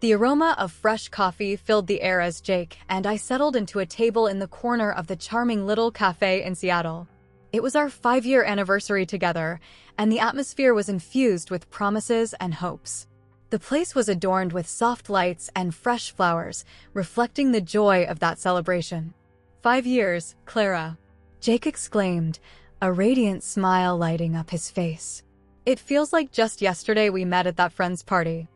The aroma of fresh coffee filled the air as Jake and I settled into a table in the corner of the charming little cafe in Seattle. It was our 5-year anniversary together, and the atmosphere was infused with promises and hopes. The place was adorned with soft lights and fresh flowers, reflecting the joy of that celebration. 5 years, Clara, Jake exclaimed, a radiant smile lighting up his face. It feels like just yesterday we met at that friend's party.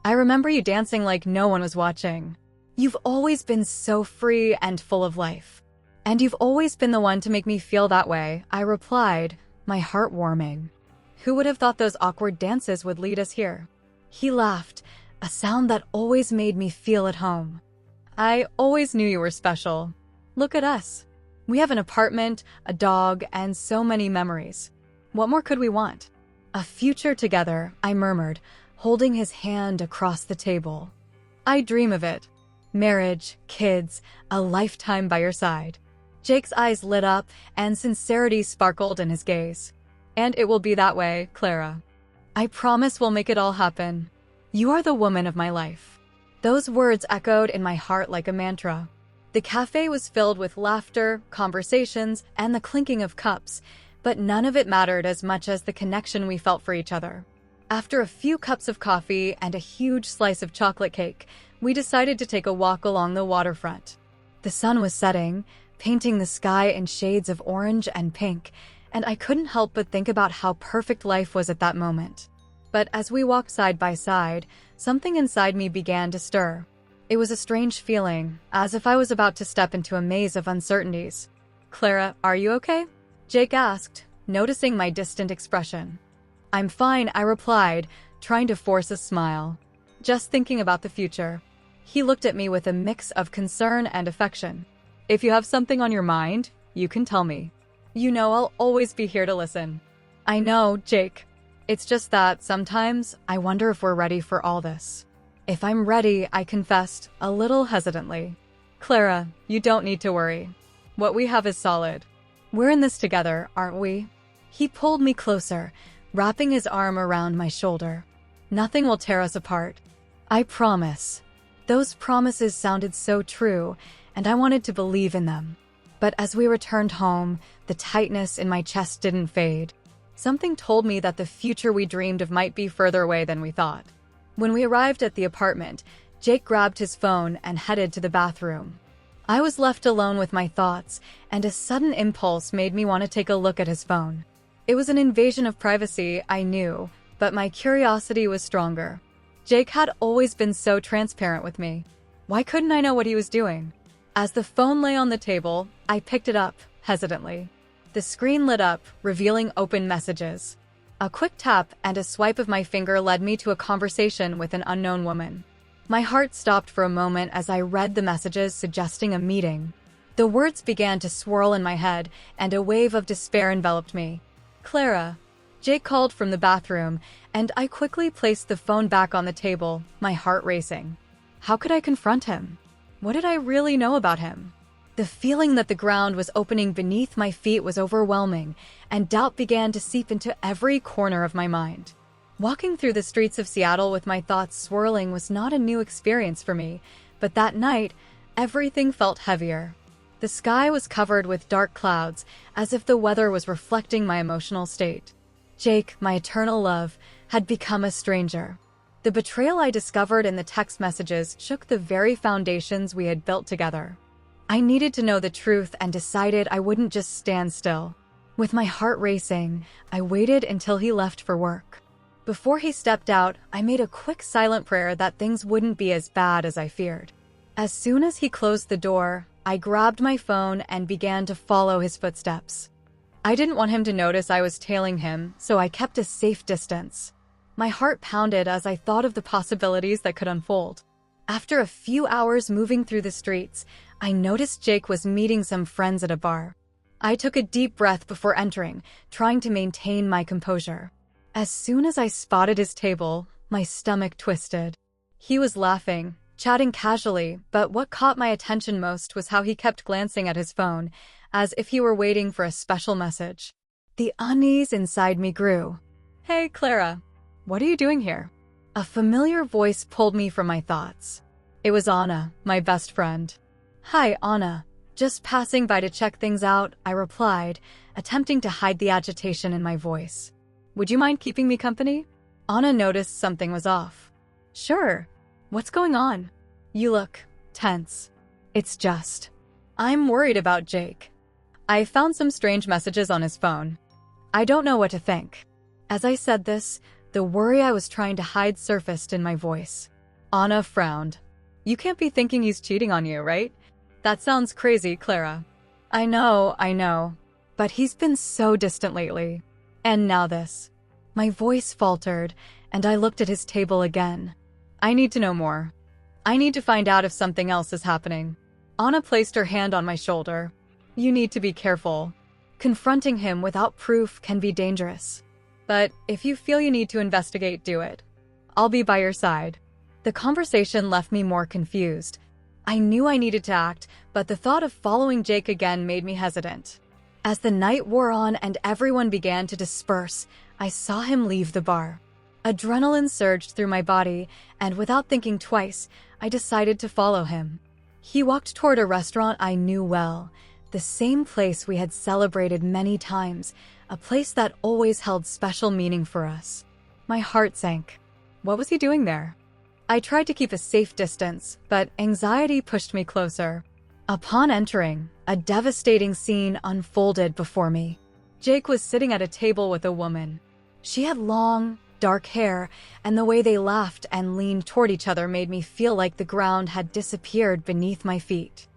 I remember you dancing like no one was watching. You've always been so free and full of life. And you've always been the one to make me feel that way, I replied, my heart warming. Who would have thought those awkward dances would lead us here? He laughed, a sound that always made me feel at home. I always knew you were special. Look at us. We have an apartment, a dog, and so many memories. What more could we want? A future together, I murmured, holding his hand across the table. I dream of it. Marriage, kids, a lifetime by your side. Jake's eyes lit up, and sincerity sparkled in his gaze. And it will be that way, Clara. I promise we'll make it all happen. You are the woman of my life. Those words echoed in my heart like a mantra. The cafe was filled with laughter, conversations, and the clinking of cups, but none of it mattered as much as the connection we felt for each other. After a few cups of coffee and a huge slice of chocolate cake, we decided to take a walk along the waterfront. The sun was setting, painting the sky in shades of orange and pink, and I couldn't help but think about how perfect life was at that moment. But as we walked side by side, something inside me began to stir. It was a strange feeling, as if I was about to step into a maze of uncertainties. Clara, are you okay? Jake asked, noticing my distant expression. I'm fine, I replied, trying to force a smile. Just thinking about the future. He looked at me with a mix of concern and affection. If you have something on your mind, you can tell me. You know I'll always be here to listen. I know, Jake. It's just that sometimes I wonder if we're ready for all this. If I'm ready, I confessed, a little hesitantly. Clara, you don't need to worry. What we have is solid. We're in this together, aren't we? He pulled me closer, wrapping his arm around my shoulder. Nothing will tear us apart. I promise. Those promises sounded so true, and I wanted to believe in them. But as we returned home, the tightness in my chest didn't fade. Something told me that the future we dreamed of might be further away than we thought. When we arrived at the apartment, Jake grabbed his phone and headed to the bathroom. I was left alone with my thoughts, and a sudden impulse made me want to take a look at his phone. It was an invasion of privacy, I knew, but my curiosity was stronger. Jake had always been so transparent with me. Why couldn't I know what he was doing? As the phone lay on the table, I picked it up, hesitantly. The screen lit up, revealing open messages. A quick tap and a swipe of my finger led me to a conversation with an unknown woman. My heart stopped for a moment as I read the messages suggesting a meeting. The words began to swirl in my head, and a wave of despair enveloped me. Clara. Jake called from the bathroom, and I quickly placed the phone back on the table, my heart racing. How could I confront him? What did I really know about him? The feeling that the ground was opening beneath my feet was overwhelming, and doubt began to seep into every corner of my mind. Walking through the streets of Seattle with my thoughts swirling was not a new experience for me, but that night, everything felt heavier. The sky was covered with dark clouds, as if the weather was reflecting my emotional state. Jake, my eternal love, had become a stranger. The betrayal I discovered in the text messages shook the very foundations we had built together. I needed to know the truth and decided I wouldn't just stand still. With my heart racing, I waited until he left for work. Before he stepped out, I made a quick silent prayer that things wouldn't be as bad as I feared. As soon as he closed the door, I grabbed my phone and began to follow his footsteps. I didn't want him to notice I was tailing him, so I kept a safe distance. My heart pounded as I thought of the possibilities that could unfold. After a few hours moving through the streets, I noticed Jake was meeting some friends at a bar. I took a deep breath before entering, trying to maintain my composure. As soon as I spotted his table, my stomach twisted. He was laughing, chatting casually, but what caught my attention most was how he kept glancing at his phone, as if he were waiting for a special message. The unease inside me grew. Hey, Clara. What are you doing here? A familiar voice pulled me from my thoughts. It was Anna, my best friend. "Hi, Anna. Just passing by to check things out," I replied, attempting to hide the agitation in my voice. "Would you mind keeping me company?" Anna noticed something was off. "Sure. What's going on? You look tense." "It's just, I'm worried about Jake. I found some strange messages on his phone. I don't know what to think." As I said this, the worry I was trying to hide surfaced in my voice. Anna frowned. "You can't be thinking he's cheating on you, right? That sounds crazy, Clara." I know. But he's been so distant lately. And now this." My voice faltered, and I looked at his table again. "I need to know more. I need to find out if something else is happening." Anna placed her hand on my shoulder. "You need to be careful. Confronting him without proof can be dangerous. But if you feel you need to investigate, do it. I'll be by your side." The conversation left me more confused. I knew I needed to act, but the thought of following Jake again made me hesitant. As the night wore on and everyone began to disperse, I saw him leave the bar. Adrenaline surged through my body, and without thinking twice, I decided to follow him. He walked toward a restaurant I knew well, the same place we had celebrated many times, a place that always held special meaning for us. My heart sank. What was he doing there? I tried to keep a safe distance, but anxiety pushed me closer. Upon entering, a devastating scene unfolded before me. Jake was sitting at a table with a woman. She had long, dark hair, and the way they laughed and leaned toward each other made me feel like the ground had disappeared beneath my feet.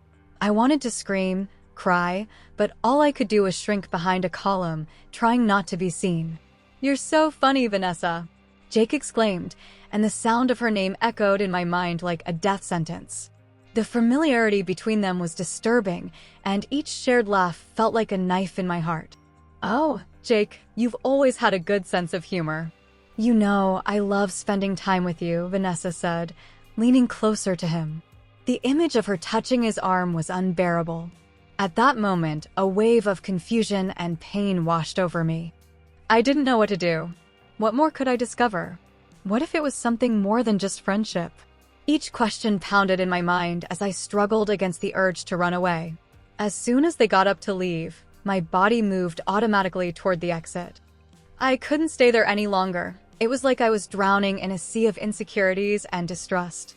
I wanted to scream, cry, but all I could do was shrink behind a column, trying not to be seen. "You're so funny, Vanessa," Jake exclaimed, and the sound of her name echoed in my mind like a death sentence. The familiarity between them was disturbing, and each shared laugh felt like a knife in my heart. "Oh, Jake, you've always had a good sense of humor." "You know, I love spending time with you," Vanessa said, leaning closer to him. The image of her touching his arm was unbearable. At that moment, a wave of confusion and pain washed over me. I didn't know what to do. What more could I discover? What if it was something more than just friendship? Each question pounded in my mind as I struggled against the urge to run away. As soon as they got up to leave, my body moved automatically toward the exit. I couldn't stay there any longer. It was like I was drowning in a sea of insecurities and distrust.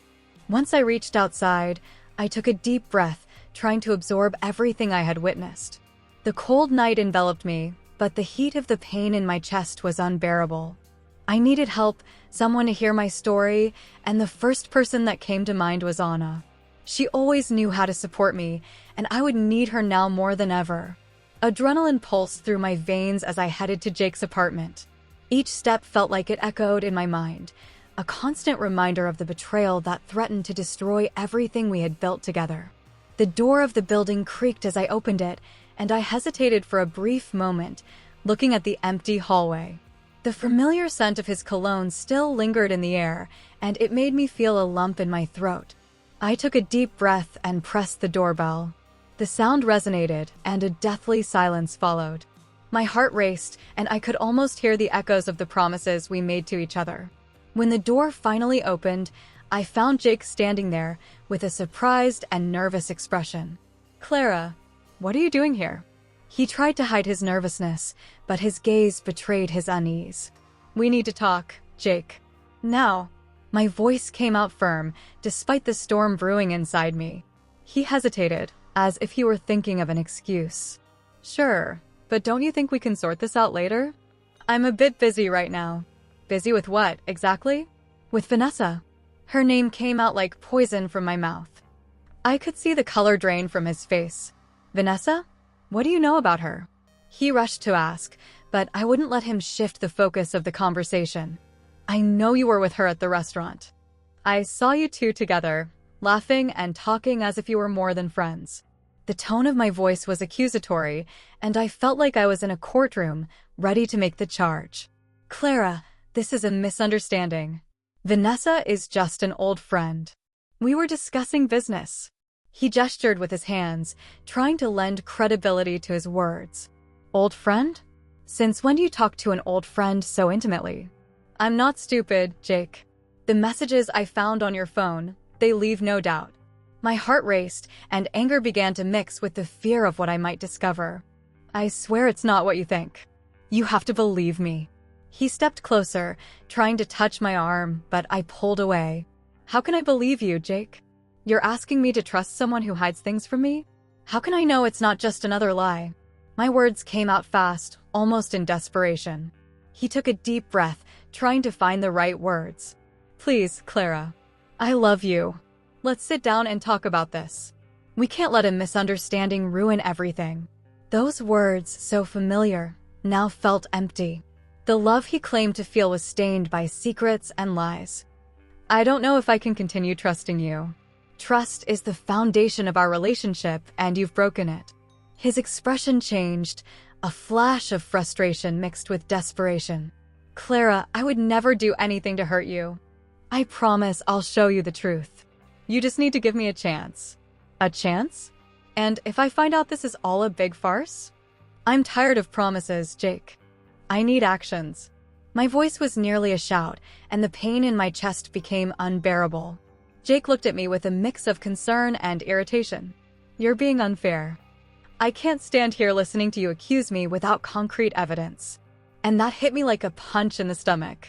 Once I reached outside, I took a deep breath, trying to absorb everything I had witnessed. The cold night enveloped me, but the heat of the pain in my chest was unbearable. I needed help, someone to hear my story, and the first person that came to mind was Anna. She always knew how to support me, and I would need her now more than ever. Adrenaline pulsed through my veins as I headed to Jake's apartment. Each step felt like it echoed in my mind, a constant reminder of the betrayal that threatened to destroy everything we had built together. The door of the building creaked as I opened it, and I hesitated for a brief moment, looking at the empty hallway. The familiar scent of his cologne still lingered in the air, and it made me feel a lump in my throat. I took a deep breath and pressed the doorbell. The sound resonated, and a deathly silence followed. My heart raced, and I could almost hear the echoes of the promises we made to each other. When the door finally opened, I found Jake standing there with a surprised and nervous expression. "Clara, what are you doing here?" He tried to hide his nervousness, but his gaze betrayed his unease. "We need to talk, Jake. Now." My voice came out firm, despite the storm brewing inside me. He hesitated, as if he were thinking of an excuse. "Sure, but don't you think we can sort this out later? I'm a bit busy right now." "Busy with what, exactly?" "With Vanessa." Her name came out like poison from my mouth. I could see the color drain from his face. "Vanessa? What do you know about her?" He rushed to ask, but I wouldn't let him shift the focus of the conversation. "I know you were with her at the restaurant. I saw you two together, laughing and talking as if you were more than friends." The tone of my voice was accusatory, and I felt like I was in a courtroom, ready to make the charge. "Clara, this is a misunderstanding. Vanessa is just an old friend. We were discussing business." He gestured with his hands, trying to lend credibility to his words. "Old friend? Since when do you talk to an old friend so intimately?" "I'm not stupid, Jake. The messages I found on your phone, they leave no doubt. My heart raced, and anger began to mix with the fear of what I might discover. I swear it's not what you think. You have to believe me. He stepped closer, trying to touch my arm, but I pulled away. How can I believe you, Jake? You're asking me to trust someone who hides things from me? How can I know it's not just another lie? My words came out fast, almost in desperation. He took a deep breath, trying to find the right words. Please, Clara. I love you. Let's sit down and talk about this. We can't let a misunderstanding ruin everything. Those words, so familiar, now felt empty. The love he claimed to feel was stained by secrets and lies. I don't know if I can continue trusting you. Trust is the foundation of our relationship, and you've broken it. His expression changed, a flash of frustration mixed with desperation. Clara, I would never do anything to hurt you. I promise I'll show you the truth. You just need to give me a chance. A chance? And if I find out this is all a big farce? I'm tired of promises, Jake. I need actions. My voice was nearly a shout, and the pain in my chest became unbearable. Jake looked at me with a mix of concern and irritation. You're being unfair. I can't stand here listening to you accuse me without concrete evidence. And that hit me like a punch in the stomach.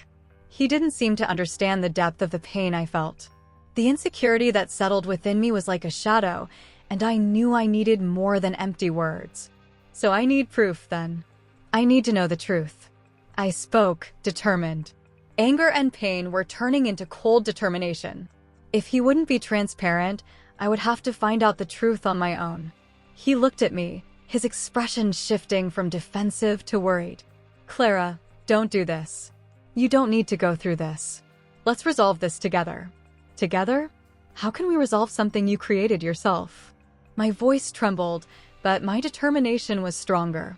He didn't seem to understand the depth of the pain I felt. The insecurity that settled within me was like a shadow, and I knew I needed more than empty words. So I need proof, then. I need to know the truth. I spoke, determined. Anger and pain were turning into cold determination. If he wouldn't be transparent, I would have to find out the truth on my own. He looked at me, his expression shifting from defensive to worried. Clara, don't do this. You don't need to go through this. Let's resolve this together. Together? How can we resolve something you created yourself? My voice trembled, but my determination was stronger.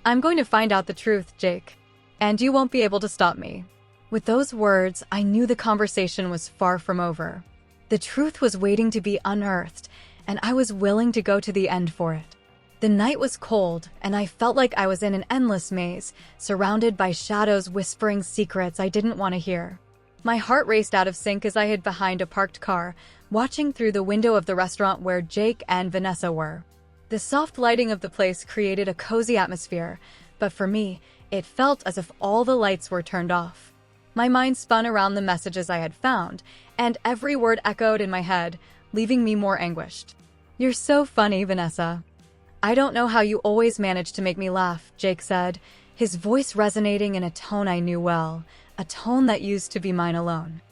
I'm going to find out the truth, Jake, and you won't be able to stop me. With those words, I knew the conversation was far from over. The truth was waiting to be unearthed, and I was willing to go to the end for it. The night was cold, and I felt like I was in an endless maze, surrounded by shadows whispering secrets I didn't want to hear. My heart raced out of sync as I hid behind a parked car, watching through the window of the restaurant where Jake and Vanessa were. The soft lighting of the place created a cozy atmosphere, but for me, it felt as if all the lights were turned off. My mind spun around the messages I had found, and every word echoed in my head, leaving me more anguished. You're so funny, Vanessa. I don't know how you always manage to make me laugh, Jake said, his voice resonating in a tone I knew well, a tone that used to be mine alone.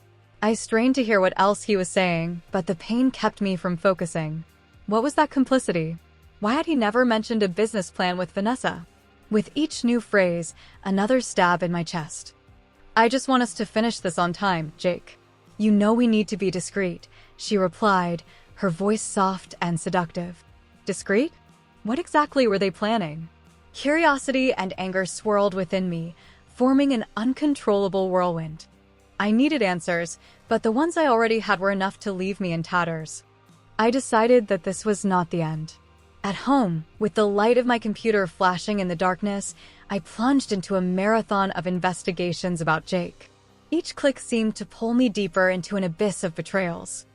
I strained to hear what else he was saying, but the pain kept me from focusing. What was that complicity? Why had he never mentioned a business plan with Vanessa? With each new phrase, another stab in my chest. I just want us to finish this on time, Jake. You know we need to be discreet, she replied, her voice soft and seductive. Discreet? What exactly were they planning? Curiosity and anger swirled within me, forming an uncontrollable whirlwind. I needed answers, but the ones I already had were enough to leave me in tatters. I decided that this was not the end. At home, with the light of my computer flashing in the darkness, I plunged into a marathon of investigations about Jake. Each click seemed to pull me deeper into an abyss of betrayals.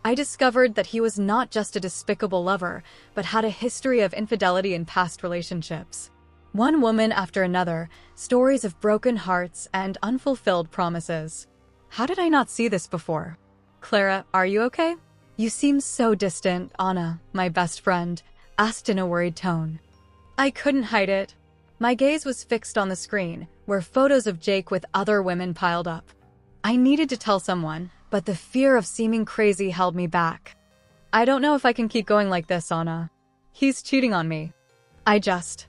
I discovered that he was not just a despicable lover, but had a history of infidelity in past relationships. One woman after another, stories of broken hearts and unfulfilled promises. How did I not see this before? Clara, are you okay? You seem so distant, Anna, my best friend, asked in a worried tone. I couldn't hide it. My gaze was fixed on the screen, where photos of Jake with other women piled up. I needed to tell someone, but the fear of seeming crazy held me back. I don't know if I can keep going like this, Anna. He's cheating on me. I just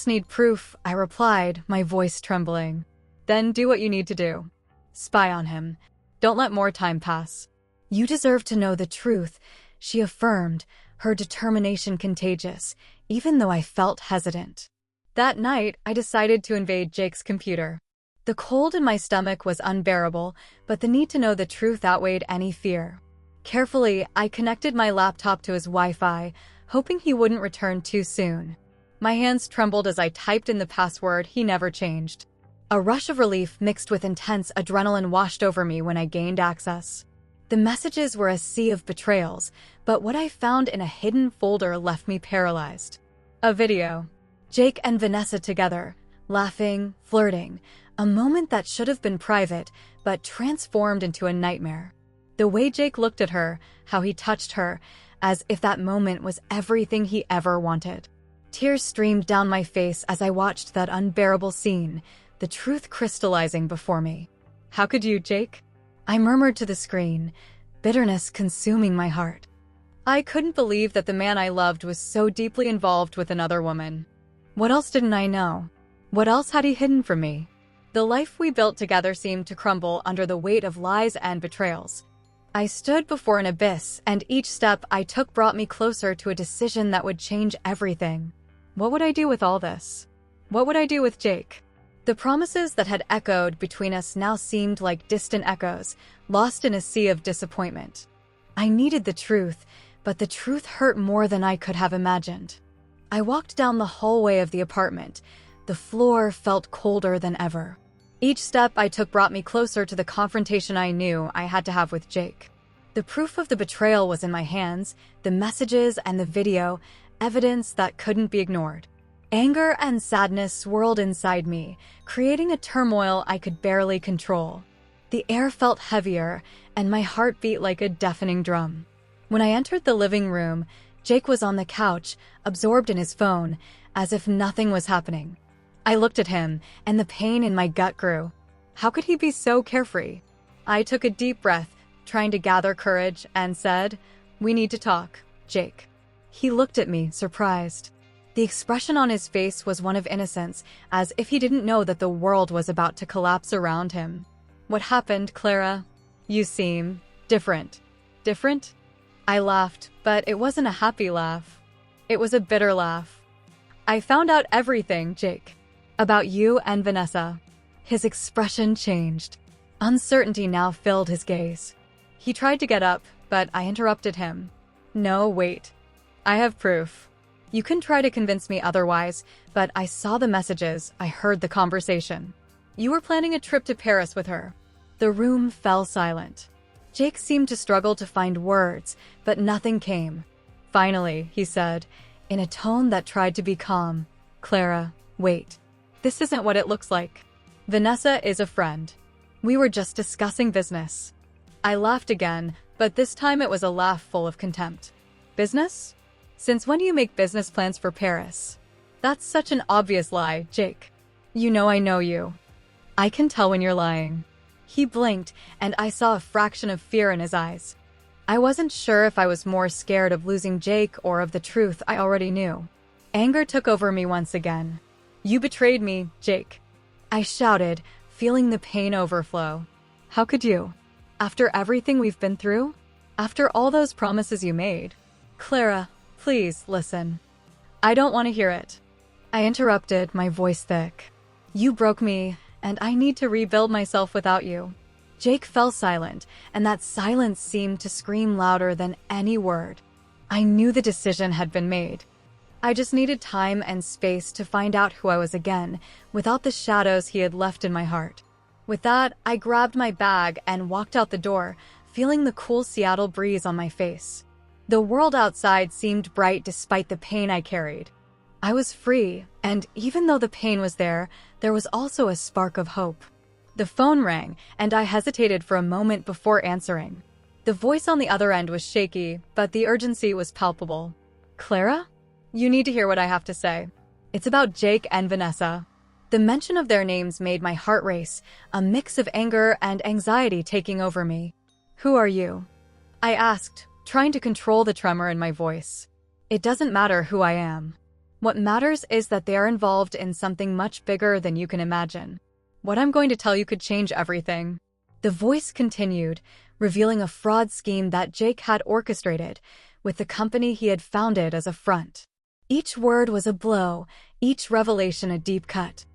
need proof, I replied, my voice trembling. Then do what you need to do. Spy on him. Don't let more time pass. You deserve to know the truth, she affirmed, her determination contagious, even though I felt hesitant. That night, I decided to invade Jake's computer. The cold in my stomach was unbearable, but the need to know the truth outweighed any fear. Carefully, I connected my laptop to his Wi-Fi, hoping he wouldn't return too soon. My hands trembled as I typed in the password he never changed. A rush of relief mixed with intense adrenaline washed over me when I gained access. The messages were a sea of betrayals, but what I found in a hidden folder left me paralyzed. A video. Jake and Vanessa together, laughing, flirting, a moment that should have been private, but transformed into a nightmare. The way Jake looked at her, how he touched her, as if that moment was everything he ever wanted. Tears streamed down my face as I watched that unbearable scene, the truth crystallizing before me. "How could you, Jake?" I murmured to the screen, bitterness consuming my heart. I couldn't believe that the man I loved was so deeply involved with another woman. What else didn't I know? What else had he hidden from me? The life we built together seemed to crumble under the weight of lies and betrayals. I stood before an abyss, and each step I took brought me closer to a decision that would change everything. What would I do with all this? What would I do with Jake? The promises that had echoed between us now seemed like distant echoes, lost in a sea of disappointment. I needed the truth, but the truth hurt more than I could have imagined. I walked down the hallway of the apartment. The floor felt colder than ever. Each step I took brought me closer to the confrontation I knew I had to have with Jake. The proof of the betrayal was in my hands, the messages and the video, evidence that couldn't be ignored. Anger and sadness swirled inside me, creating a turmoil I could barely control. The air felt heavier, and my heart beat like a deafening drum. When I entered the living room, Jake was on the couch, absorbed in his phone, as if nothing was happening. I looked at him, and the pain in my gut grew. How could he be so carefree? I took a deep breath, trying to gather courage, and said, "We need to talk, Jake." He looked at me, surprised. The expression on his face was one of innocence, as if he didn't know that the world was about to collapse around him. "What happened, Clara? You seem different." "Different?" I laughed, but it wasn't a happy laugh. It was a bitter laugh. "I found out everything, Jake. About you and Vanessa." His expression changed. Uncertainty now filled his gaze. He tried to get up, but I interrupted him. "No, wait. I have proof. You can try to convince me otherwise, but I saw the messages, I heard the conversation. You were planning a trip to Paris with her." The room fell silent. Jake seemed to struggle to find words, but nothing came. "Finally," he said, in a tone that tried to be calm, "Clara, wait. This isn't what it looks like. Vanessa is a friend. We were just discussing business." I laughed again, but this time it was a laugh full of contempt. "Business? Since when do you make business plans for Paris? That's such an obvious lie, Jake. You know I know you. I can tell when you're lying." He blinked, and I saw a fraction of fear in his eyes. I wasn't sure if I was more scared of losing Jake or of the truth I already knew. Anger took over me once again. "You betrayed me, Jake," I shouted, feeling the pain overflow. "How could you? After everything we've been through? After all those promises you made?" "Clara, please listen." "I don't want to hear it." I interrupted, my voice thick. "You broke me, and I need to rebuild myself without you." Jake fell silent, and that silence seemed to scream louder than any word. I knew the decision had been made. I just needed time and space to find out who I was again, without the shadows he had left in my heart. With that, I grabbed my bag and walked out the door, feeling the cool Seattle breeze on my face. The world outside seemed bright despite the pain I carried. I was free, and even though the pain was there was also a spark of hope. The phone rang, and I hesitated for a moment before answering. The voice on the other end was shaky, but the urgency was palpable. "Clara? You need to hear what I have to say. It's about Jake and Vanessa." The mention of their names made my heart race, a mix of anger and anxiety taking over me. "Who are you?" I asked, trying to control the tremor in my voice. "It doesn't matter who I am. What matters is that they are involved in something much bigger than you can imagine. What I'm going to tell you could change everything." The voice continued, revealing a fraud scheme that Jake had orchestrated, with the company he had founded as a front. Each word was a blow, each revelation a deep cut.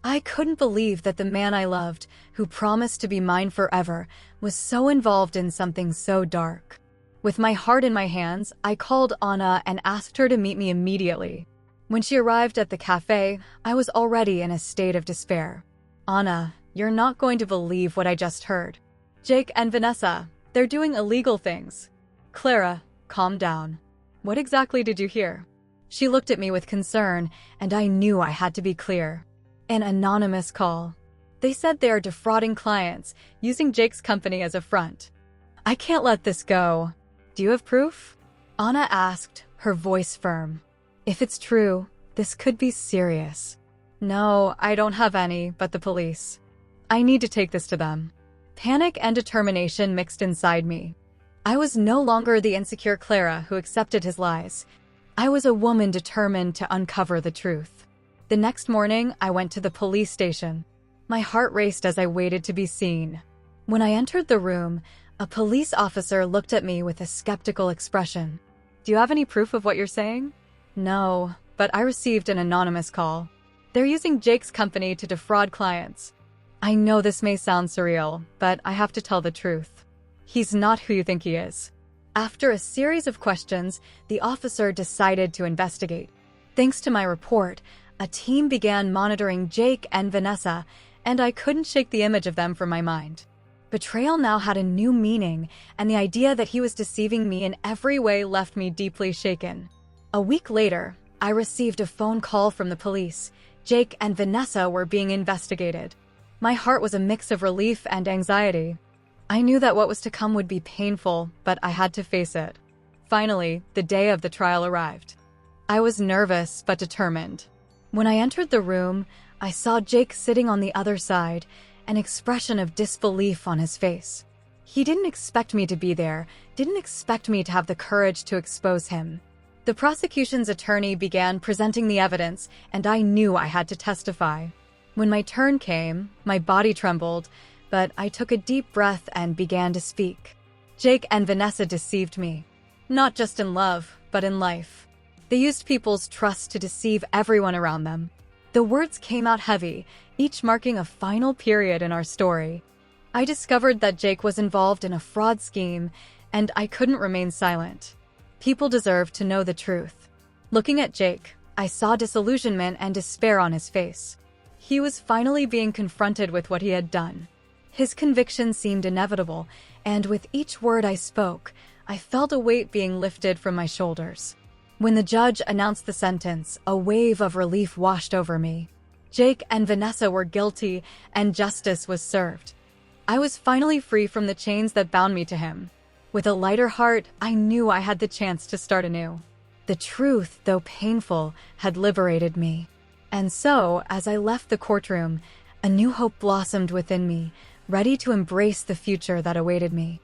I couldn't believe that the man I loved, who promised to be mine forever, was so involved in something so dark. With my heart in my hands, I called Anna and asked her to meet me immediately. When she arrived at the cafe, I was already in a state of despair. Anna, you're not going to believe what I just heard. Jake and Vanessa, they're doing illegal things. Clara, calm down. What exactly did you hear? She looked at me with concern, and I knew I had to be clear. An anonymous call. They said they are defrauding clients, using Jake's company as a front. I can't let this go. Do you have proof? Anna asked, her voice firm. If it's true, this could be serious. No, I don't have any, but the police. I need to take this to them. Panic and determination mixed inside me. I was no longer the insecure Clara who accepted his lies. I was a woman determined to uncover the truth. The next morning, I went to the police station. My heart raced as I waited to be seen. When I entered the room, a police officer looked at me with a skeptical expression. Do you have any proof of what you're saying? No, but I received an anonymous call. They're using Jake's company to defraud clients. I know this may sound surreal, but I have to tell the truth. He's not who you think he is. After a series of questions, the officer decided to investigate. Thanks to my report, a team began monitoring Jake and Vanessa, and I couldn't shake the image of them from my mind. Betrayal now had a new meaning, and the idea that he was deceiving me in every way left me deeply shaken. A week later, I received a phone call from the police. Jake and Vanessa were being investigated. My heart was a mix of relief and anxiety. I knew that what was to come would be painful, but I had to face it. Finally, the day of the trial arrived. I was nervous but determined. When I entered the room, I saw Jake sitting on the other side, an expression of disbelief on his face. He didn't expect me to be there, didn't expect me to have the courage to expose him. The prosecution's attorney began presenting the evidence, and I knew I had to testify. When my turn came, my body trembled, but I took a deep breath and began to speak. Jake and Vanessa deceived me. Not just in love, but in life. They used people's trust to deceive everyone around them. The words came out heavy, each marking a final period in our story. I discovered that Jake was involved in a fraud scheme, and I couldn't remain silent. People deserved to know the truth. Looking at Jake, I saw disillusionment and despair on his face. He was finally being confronted with what he had done. His conviction seemed inevitable, and with each word I spoke, I felt a weight being lifted from my shoulders. When the judge announced the sentence, a wave of relief washed over me. Jake and Vanessa were guilty, and justice was served. I was finally free from the chains that bound me to him. With a lighter heart, I knew I had the chance to start anew. The truth, though painful, had liberated me. And so, as I left the courtroom, a new hope blossomed within me, ready to embrace the future that awaited me.